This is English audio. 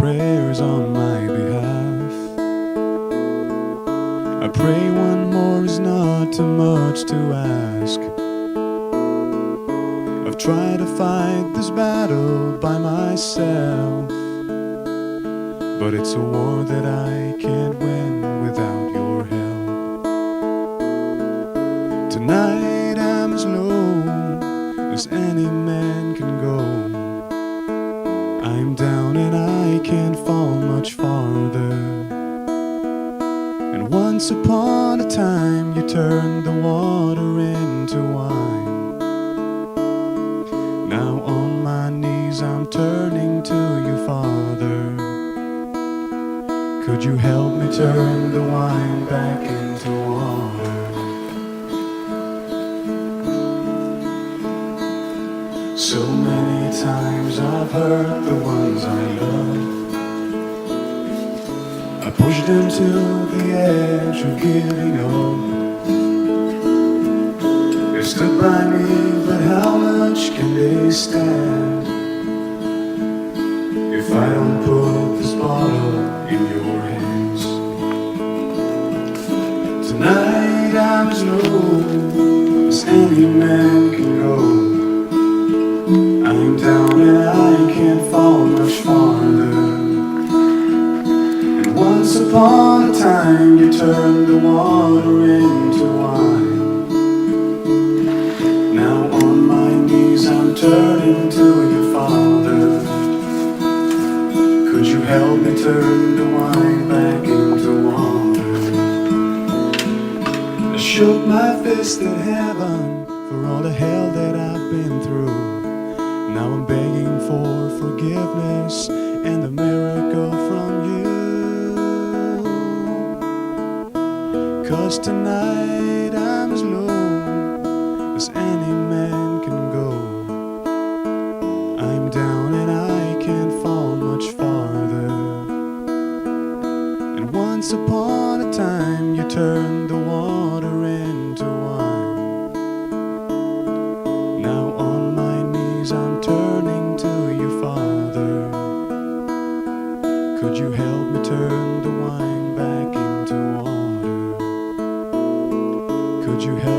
prayers on my behalf. I pray one more is not too much to ask. I've tried to fight this battle by myself, but it's a war that I can't win without your help. Tonight I'm as low as any man can go. I'm down and I can't fall much farther. And once upon a time you turned the water into wine. Now on my knees I'm turning to you, Father. Could you help me turn the wine back into water? So many times I've hurt the ones I love. I pushed them to the edge of giving up. They stood by me, but how much can they stand if I don't put this bottle in your hands? Tonight I'm as low as any man can go. I'm down and I can't fall much farther. And once upon a time you turned the water into wine. Now on my knees I'm turning to you, Father. Could you help me turn the wine back into water? I shook my fist at heaven for all the hell that I've been through. Now I'm begging for forgiveness and a miracle from you. 'Cause tonight I'm as low as any man can go. I'm down and I can't fall much farther. And once upon a time you turned the water into wine. Now on my knees I'm turning to you, Father. Could you help me turn the wine back into water? Could you help